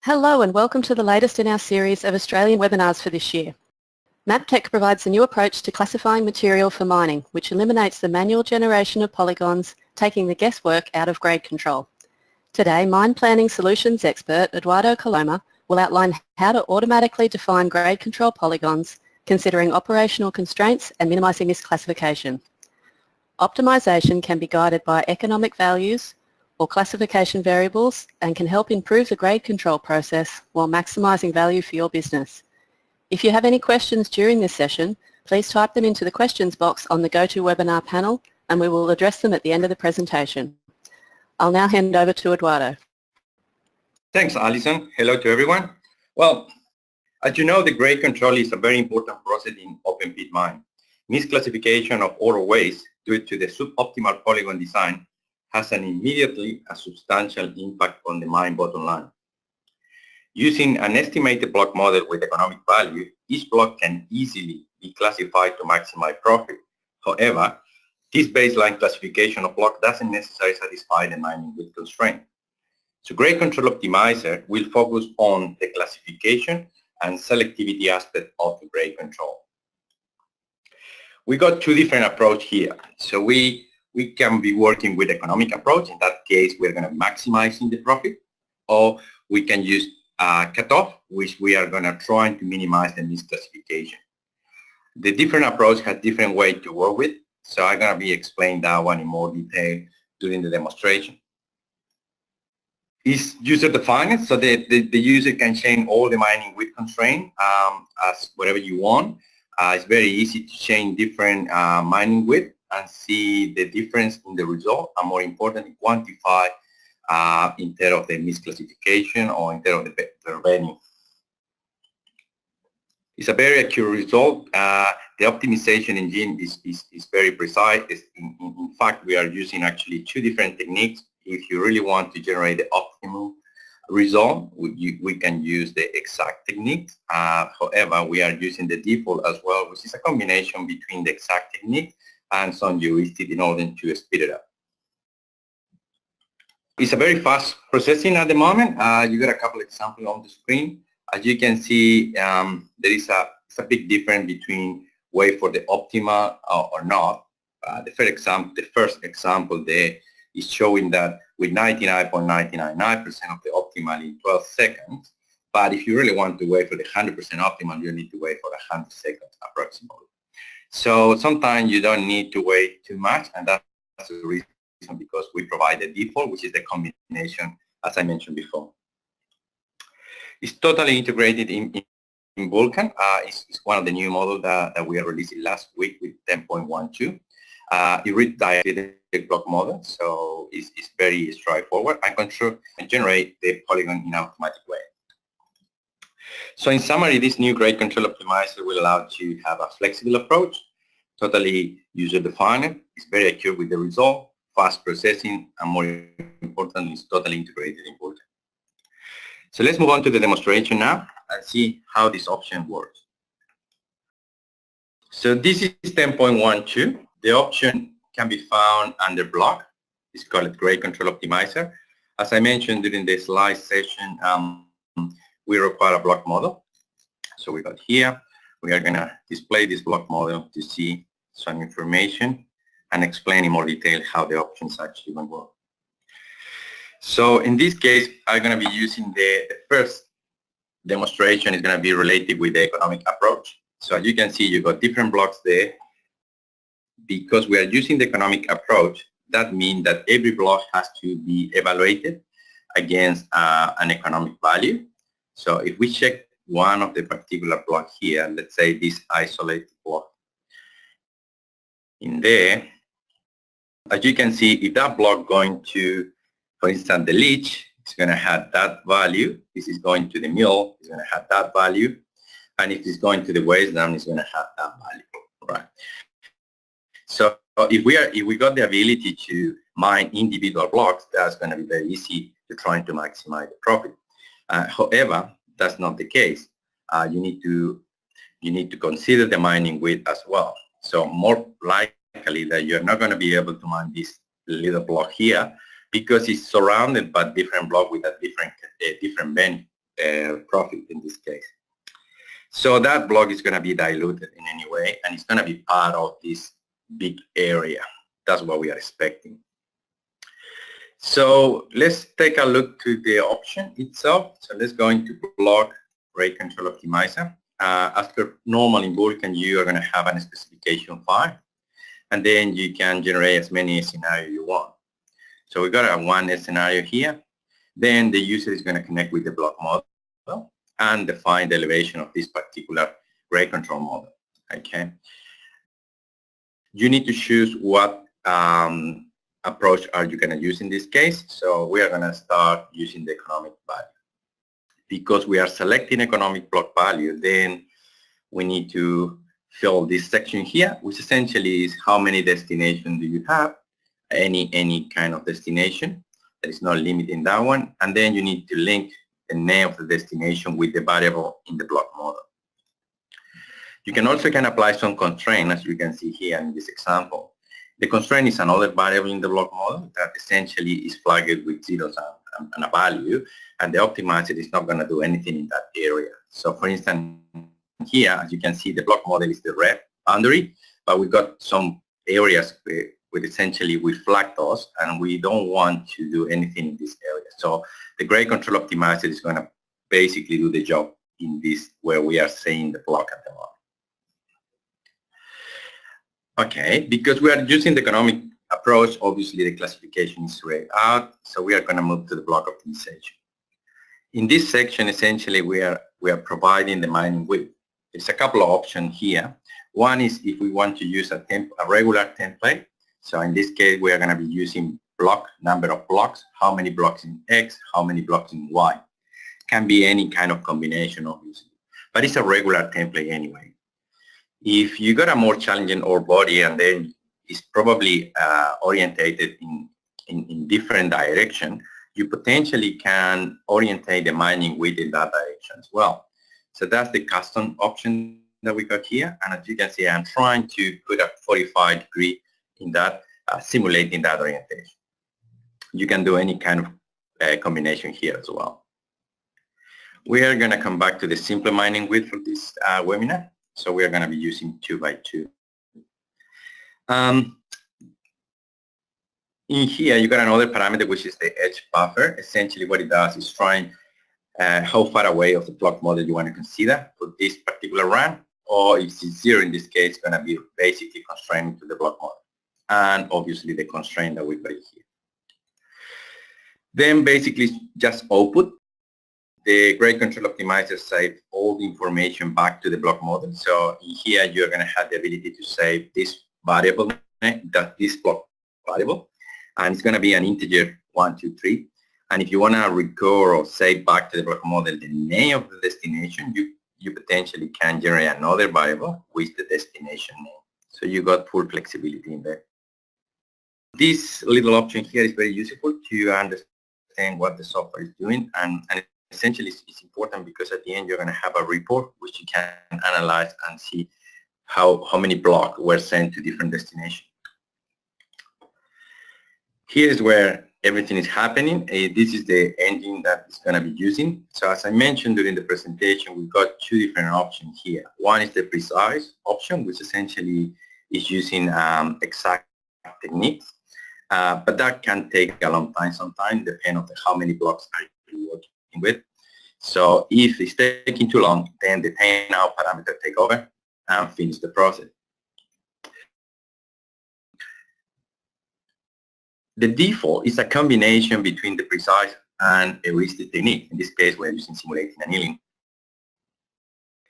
Hello and welcome to the latest in our series of Australian webinars for this year. Maptech provides a new approach to classifying material for mining, which eliminates the manual generation of polygons, taking the guesswork out of grade control. Today, Mine Planning Solutions expert Eduardo Coloma will outline how to automatically define grade control polygons, considering operational constraints and minimising misclassification. Optimisation can be guided by economic values or classification variables and can help improve the grade control process while maximising value for your business. If you have any questions during this session, please type them into the questions box on the GoToWebinar panel and we will address them at the end of the presentation. I'll now hand over to Eduardo. Thanks, Alison. Hello to everyone. Well, as you know, the grade control is a very important process in open pit mine. Misclassification of ore or waste due to the suboptimal polygon design has immediately a substantial impact on the mine bottom line. Using an estimated block model with economic value, each block can easily be classified to maximize profit. However, this baseline classification of block doesn't necessarily satisfy the mining width constraint. So Grade Control Optimizer will focus on the classification and selectivity aspect of the grade control. We got two different approaches here. So we can be working with economic approach. In that case, we're going to maximizing the profit, or we can use cutoff, which we are going to try to minimize the misclassification. The different approach has different ways to work with, so I'm going to be explaining that one in more detail during the demonstration. It's user defined, so the user can change all the mining width constraint as whatever you want. It's very easy to change different mining width and see the difference in the result, and more importantly, quantify in terms of the misclassification or in terms of the revenue. It's a very accurate result. The optimization engine is very precise. In fact, we are using actually two different techniques. If you really want to generate the optimal result, we can use the exact technique. However, we are using the default as well, which is a combination between the exact technique and some heuristic in order to speed it up. It's a very fast processing at the moment. You got a couple examples on the screen. As you can see, there is a big difference between wait for the optimal or not. The first example there is showing that with 99.999% of the optimal in 12 seconds. But if you really want to wait for the 100% optimal, you need to wait for 100 seconds approximately. So sometimes you don't need to wait too much, and that's the reason because we provide the default, which is the combination, as I mentioned before. It's totally integrated in Vulkan. It's one of the new models that we are releasing last week with 10.12. It redirected the block model, so it's very straightforward and control and generate the polygon in an automatic way. So in summary, this new grade control optimizer will allow you to have a flexible approach, totally user-defined, it's very accurate with the result, fast processing, and more importantly, it's totally integrated in Vulkan. So let's move on to the demonstration now and see how this option works. So this is 10.12. The option can be found under block. It's called Grade Control Optimizer. As I mentioned during the slide session, we require a block model. So we got here, we are going to display this block model to see some information and explain in more detail how the options actually will work. So in this case, I'm going to be using the first demonstration is going to be related with the economic approach. So as you can see, you got different blocks there. Because we are using the economic approach, that means that every block has to be evaluated against an economic value. So if we check one of the particular block here, let's say this isolated block in there, as you can see, if that block going to, for instance, the leach, it's going to have that value. This is going to the mill, it's going to have that value. And if it's going to the waste dump, it's going to have that value, right? So if we got the ability to mine individual blocks, that's going to be very easy to try to maximize the profit. However, that's not the case. You need to consider the mining width as well. So more likely that you're not going to be able to mine this little block here because it's surrounded by different blocks with a different profit in this case. So that block is going to be diluted in any way, and it's going to be part of this big area. That's what we are expecting. So let's take a look to the option itself. So let's go into block rate control optimizer. As per normal in Vulkan, you are going to have a specification file, and then you can generate as many scenarios you want. So we got a one scenario here. Then the user is going to connect with the block model and define the elevation of this particular rate control model. Okay. You need to choose what approach are you going to use in this case. So we are going to start using the economic value. Because we are selecting economic block value, then we need to fill this section here, which essentially is how many destinations do you have, any kind of destination. There is no limit in that one. And then you need to link the name of the destination with the variable in the block model. You can also apply some constraint, as you can see here in this example. The constraint is another variable in the block model that essentially is flagged with zeros and a value, and the optimizer is not going to do anything in that area. So for instance, here, as you can see, the block model is the red boundary, but we've got some areas with essentially we flag those, and we don't want to do anything in this area. So the gray control optimizer is going to basically do the job in this where we are saying the block at the moment. Okay, because we are using the economic approach, obviously the classification is grayed out, so we are going to move to the block optimization. In this section, essentially, we are providing the mining width. There's a couple of options here. One is if we want to use a regular template. So in this case, we are going to be using block, number of blocks, how many blocks in X, how many blocks in Y. Can be any kind of combination, obviously, but it's a regular template anyway. If you got a more challenging ore body, and then it's probably orientated in different direction, you potentially can orientate the mining width in that direction as well. So that's the custom option that we got here. And as you can see, I'm trying to put a 45-degree in that, simulating that orientation. You can do any kind of combination here as well. We are going to come back to the simple mining width for this webinar. So we are going to be using 2x2. In here, you got another parameter, which is the edge buffer. Essentially, what it does is trying how far away of the block model you want to consider for this particular run, or if it's 0 in this case, it's going to be basically constrained to the block model, and obviously the constraint that we got here. Then basically just output. The grade control optimizer saves all the information back to the block model. So in here, you're going to have the ability to save this variable, this block variable, and it's going to be an integer 1, 2, 3. And if you want to record or save back to the block model the name of the destination, you potentially can generate another variable with the destination name. So you got full flexibility in there. This little option here is very useful to understand what the software is doing, and essentially it's important because at the end you're going to have a report which you can analyze and see how many blocks were sent to different destinations. Here's where everything is happening. This is the engine that is going to be using. So as I mentioned during the presentation, we've got two different options here. One is the precise option, which essentially is using exact techniques, but that can take a long time sometimes, depending on how many blocks are you working with. So if it's taking too long, then the timeout parameter take over and finish the process. The default is a combination between the precise and heuristic technique. In this case, we're using simulating annealing.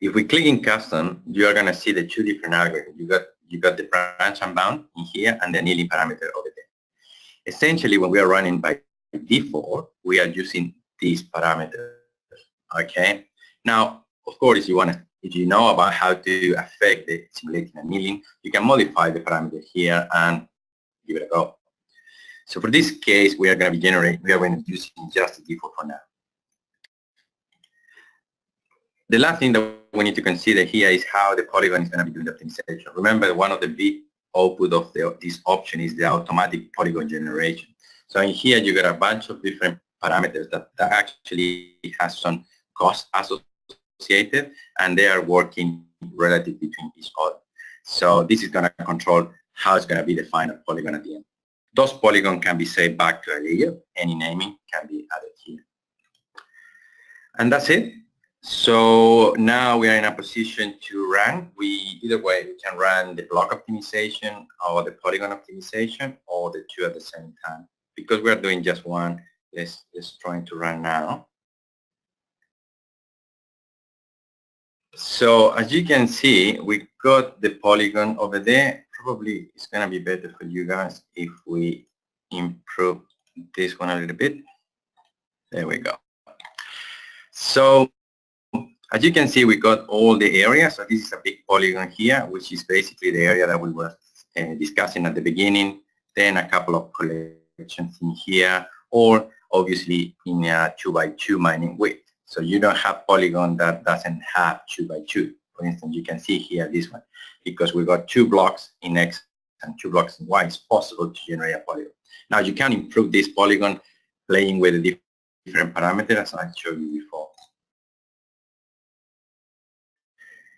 If we click in custom, you are going to see the two different algorithms. You got the branch and bound in here and the annealing parameter over there. Essentially, when we are running by default, we are using these parameters. Okay. Now, of course, if you know about how to affect the simulating annealing, you can modify the parameter here and give it a go. So for this case, we are going to be using just the default for now. The last thing that we need to consider here is how the polygon is going to be doing the optimization. Remember, one of the big output of this option is the automatic polygon generation. So in here, you got a bunch of different parameters that actually has some costs associated, and they are working relative between each other. So this is going to control how it's going to be the final polygon at the end. Those polygons can be saved back to a layer. Any naming can be added here. And that's it. So now we are in a position to run. Either way, we can run the block optimization or the polygon optimization or the two at the same time. Because we are doing just one, let's try to run now. So as you can see, we got the polygon over there. Probably it's going to be better for you guys if we improve this one a little bit. There we go. So as you can see, we got all the areas. So this is a big polygon here, which is basically the area that we were discussing at the beginning. Then a couple of collections in here, or obviously in a 2x2 mining width. So you don't have polygon that doesn't have 2x2. For instance, you can see here this one, because we got 2 blocks in X and 2 blocks in Y. It's possible to generate a polygon. Now you can improve this polygon playing with the different parameters as I showed you before.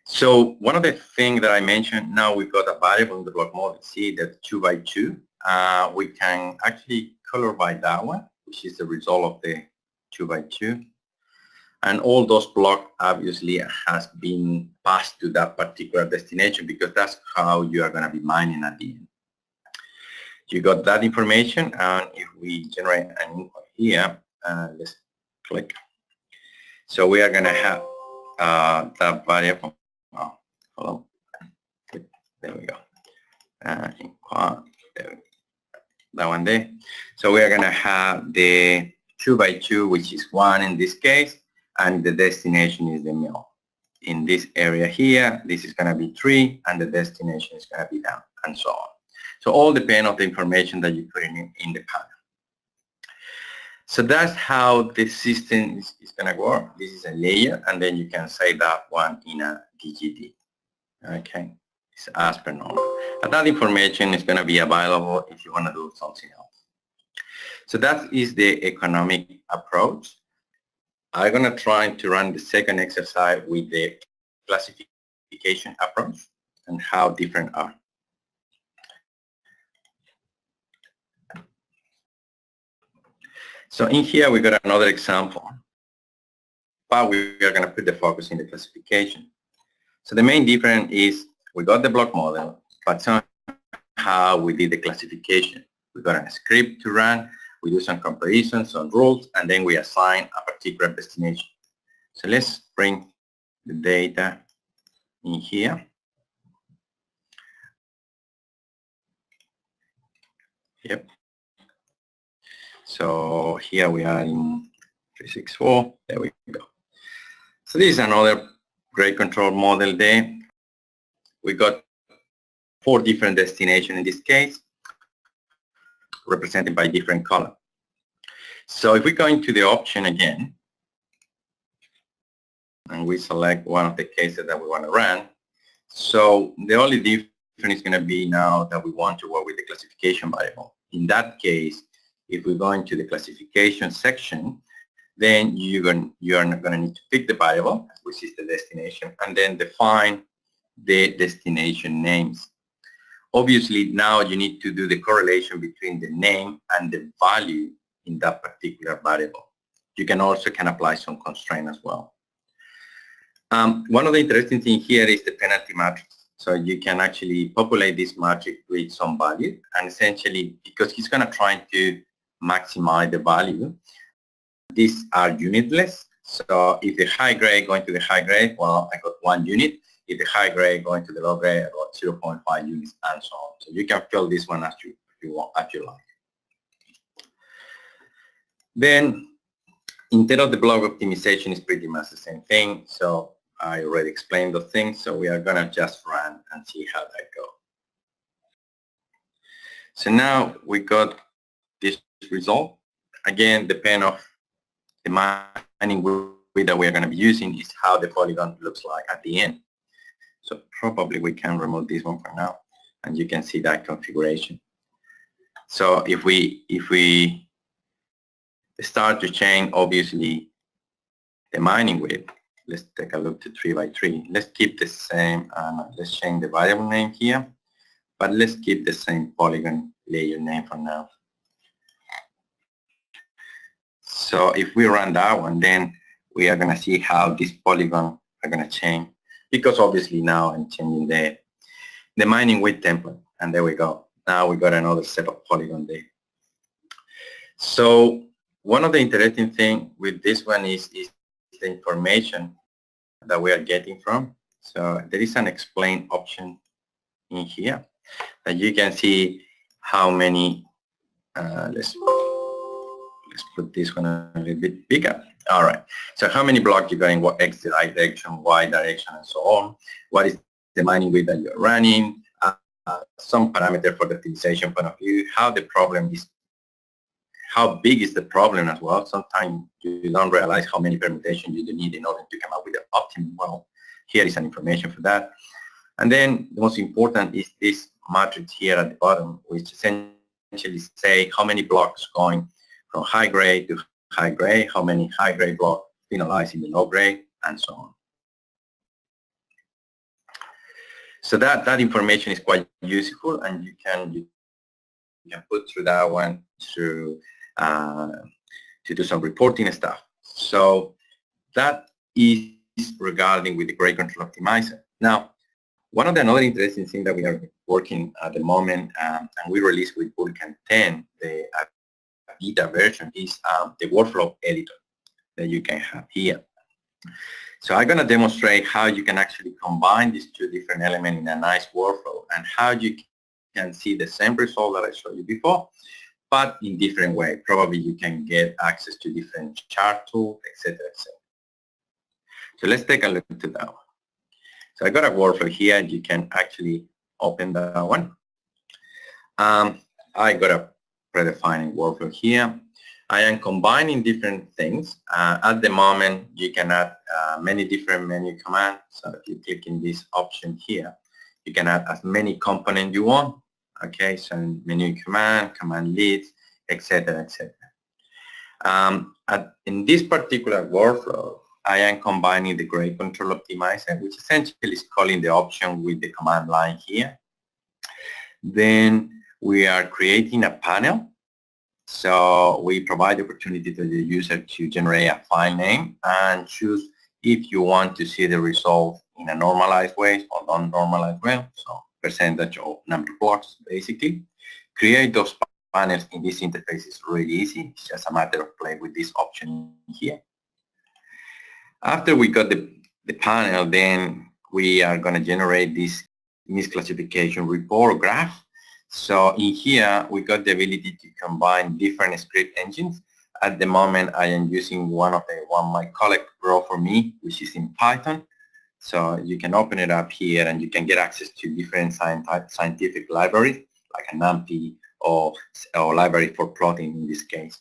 So one of the things that I mentioned, now we've got a variable in the block model. See that 2x2. We can actually color by that one, which is the result of the 2x2. And all those blocks obviously has been passed to that particular destination, because that's how you are going to be mining at the end. You got that information, and if we generate an input here, let's click. So we are going to have that variable. Oh, hold on. There we go. There we go. That one there. So we are going to have the 2x2, which is 1 in this case, and the destination is the mill. In this area here, this is going to be 3, and the destination is going to be down, and so on. So all depend on the information that you put in the panel. So that's how the system is going to work. This is a layer, and then you can save that one in a DGD. Okay, it's as per normal. And that information is going to be available if you want to do something else. So that is the economic approach. I'm going to try to run the second exercise with the classification approach and how different are. So in here we got another example, but we are going to put the focus in the classification. So the main difference is we got the block model, but somehow we did the classification. We got a script to run, we do some comparisons, some rules, and then we assign a particular destination. So let's bring the data in here. Yep. So here we are in 364. There we go. So this is another grade control model there. We got 4 different destinations in this case, represented by different columns. So if we go into the option again, and we select one of the cases that we want to run, so the only difference is going to be now that we want to work with the classification variable. In that case, if we go into the classification section, then you are going to need to pick the variable, which is the destination, and then define the destination names. Obviously, now you need to do the correlation between the name and the value in that particular variable. You can also apply some constraint as well. One of the interesting things here is the penalty matrix. So you can actually populate this matrix with some value, and essentially, because he's going to try to maximize the value, these are unitless. So if the high grade going to the high grade, well, I got 1 unit. If the high grade going to the low grade, I got 0.5 units, and so on. So you can fill this one as you want, as you like. Then, instead of the block optimization is pretty much the same thing. So I already explained those things. So we are going to just run and see how that goes. So now we got this result. Again, depend of the mining width that we are going to be using is how the polygon looks like at the end. So probably we can remove this one for now, and you can see that configuration. So if we start to change, obviously the mining width. Let's take a look to 3 by 3. Let's keep the same, let's change the variable name here, but let's keep the same polygon layer name for now. So if we run that one, then we are going to see how this polygon are going to change, because obviously now I'm changing the mining width template, and there we go. Now we got another set of polygon there. So one of the interesting things with this one is the information that we are getting from. So there is an explain option in here that you can see how many, let's put this one a little bit bigger. All right, so how many blocks you got in what X direction, Y direction, and so on. What is the mining width that you're running, some parameter for the optimization point of view, how the problem is, how big is the problem as well. Sometimes you don't realize how many permutations you need in order to come up with the optimum. Well, here is some information for that. And then the most important is this matrix here at the bottom, which essentially say how many blocks going from high grade to high grade, how many high grade blocks finalize in the low grade, and so on. So that information is quite useful, and you can put through that one to do some reporting stuff. So that is regarding with the grade control optimizer. Now, one of the another interesting things that we are working at the moment, and we released with Vulkan 10, the beta version, is the workflow editor that you can have here. So I'm going to demonstrate how you can actually combine these two different elements in a nice workflow, and how you can see the same result that I showed you before, but in different way. Probably you can get access to different chart tools, etc., etc. So let's take a look at that one. So I got a workflow here, and you can actually open that one. I got a predefined workflow here. I am combining different things. At the moment, you can add many different menu commands. So if you click in this option here, you can add as many components you want. Okay, so menu command leads, etc., etc. In this particular workflow, I am combining the grade control optimizer, which essentially is calling the option with the command line here. Then we are creating a panel. So we provide the opportunity to the user to generate a file name and choose if you want to see the result in a normalized way or non-normalized way. So percentage of number of blocks, basically. Create those panels in this interface is really easy. It's just a matter of play with this option here. After we got the panel, then we are going to generate this misclassification report or graph. So in here, we got the ability to combine different script engines. At the moment, I am using one my colleague wrote for me, which is in Python. So you can open it up here, and you can get access to different scientific libraries, like a NumPy or library for plotting in this case.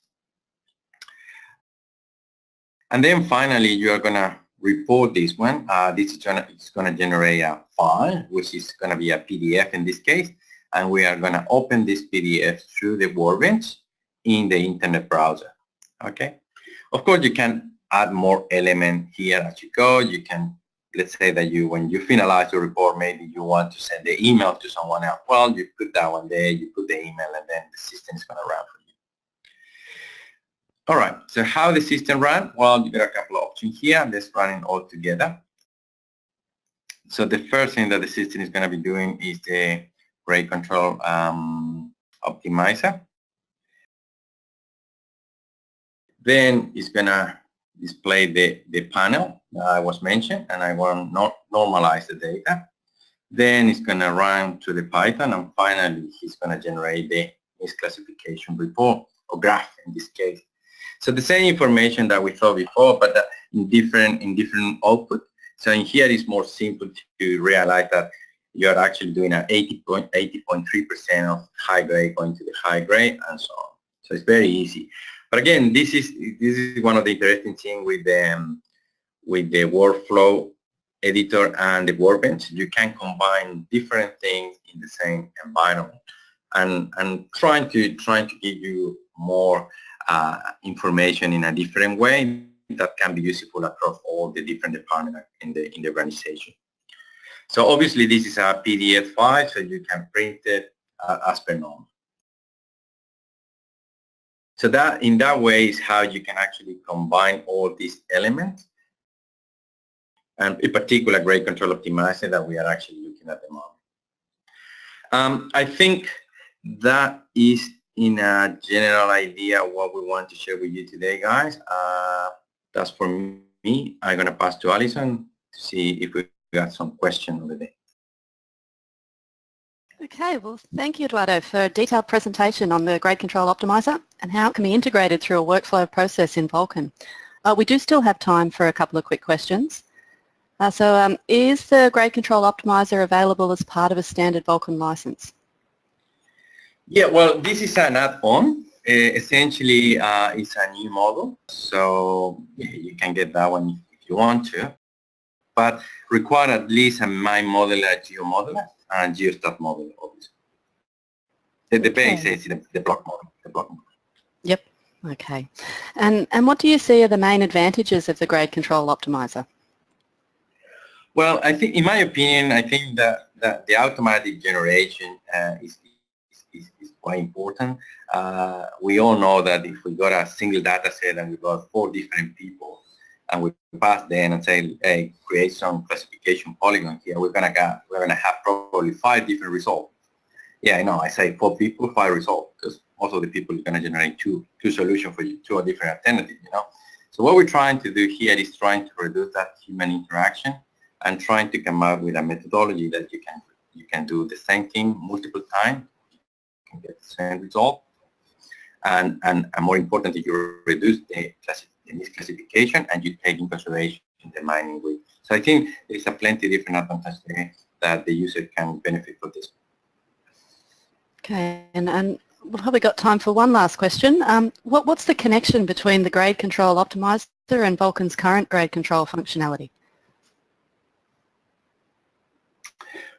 And then finally, you are going to report this one. This is going to generate a file, which is going to be a PDF in this case. And we are going to open this PDF through the Workbench in the internet browser. Okay. Of course, you can add more elements here as you go. You can, let's say that when you finalize your report, maybe you want to send the email to someone else. Well, you put that one there, you put the email, and then the system is going to run for you. All right. So how the system run? Well, you got a couple of options here. Let's run it all together. So the first thing that the system is going to be doing is the grade control optimizer. Then it's going to display the panel that I was mentioned, and I want to normalize the data. Then it's going to run to the Python, and finally it's going to generate the misclassification report, or graph in this case. So the same information that we saw before, but in different output. So in here it's more simple to realize that you're actually doing an 80.3% of high grade going to the high grade, and so on. So it's very easy. But again, this is one of the interesting things with the workflow editor and the Workbench. You can combine different things in the same environment, and trying to give you more information in a different way. that can be useful across all the different departments in the organization. So obviously this is a PDF file, so you can print it as per normal. So that in that way is how you can actually combine all these elements, and in particular grade control optimizer that we are actually looking at the moment. I think that is in a general idea what we want to share with you today, guys. That's for me. I'm going to pass to Alison to see if we got some questions of the day. Okay, well, thank you, Eduardo, for a detailed presentation on the Grade Control Optimizer and how it can be integrated through a workflow process in Vulkan. We do still have time for a couple of quick questions. Is the Grade Control Optimizer available as part of a standard Vulkan license? Yeah, well, this is an add-on. Essentially, it's a new model, so yeah, you can get that one if you want to, but require at least a MindModeler, GeoModeler, and GeoStat model, obviously. The base is the block model. Yep. Okay. And what do you see are the main advantages of the Grade Control Optimizer? Well, I think, in my opinion, I think that the automatic generation is quite important. We all know that if we got a single data set and we got 4 different people and we pass them and say, hey, create some classification polygon here, we're gonna have probably 5 different results. Yeah, I know, I say 4 people, 5 results, because most of the people are gonna generate two solutions for you, 2 different alternatives, you know. So what we're trying to do here is trying to reduce that human interaction and trying to come up with a methodology that you can do the same thing multiple times, you can get the same result, and more importantly, you reduce the misclassification and you take in consideration the mining width. So I think there's a plenty of different advantages there that the user can benefit from this. Okay, and we've probably got time for one last question. What's the connection between the Grade Control Optimizer and Vulkan's current grade control functionality?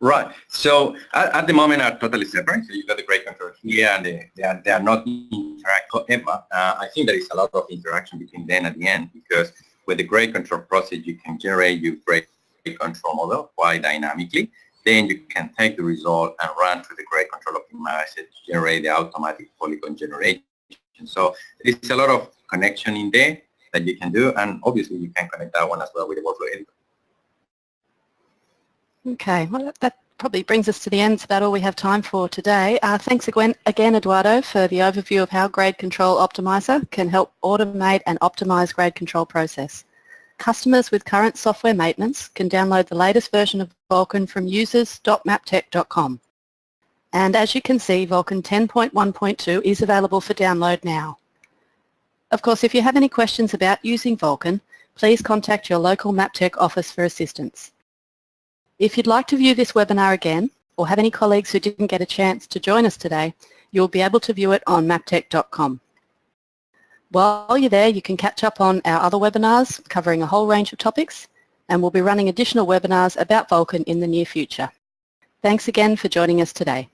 Right. So at the moment are totally separate. So you've got the grade control here, and they are not interact. However, I think there is a lot of interaction between them at the end, because with the grade control process, you can generate your grade control model quite dynamically. Then you can take the result and run through the grade control optimizer to generate the automatic polygon generation. So there is a lot of connection in there that you can do, and obviously you can connect that one as well with the workflow editor. Okay, well that probably brings us to the end. That's about all we have time for today. Thanks again, Eduardo, for the overview of how Grade Control Optimizer can help automate and optimize grade control process. Customers with current software maintenance can download the latest version of Vulkan from users.maptech.com. And as you can see, Vulkan 10.1.2 is available for download now. Of course, if you have any questions about using Vulkan, please contact your local Maptech office for assistance. If you'd like to view this webinar again, or have any colleagues who didn't get a chance to join us today, you'll be able to view it on maptech.com. While you're there, you can catch up on our other webinars covering a whole range of topics, and we'll be running additional webinars about Vulkan in the near future. Thanks again for joining us today.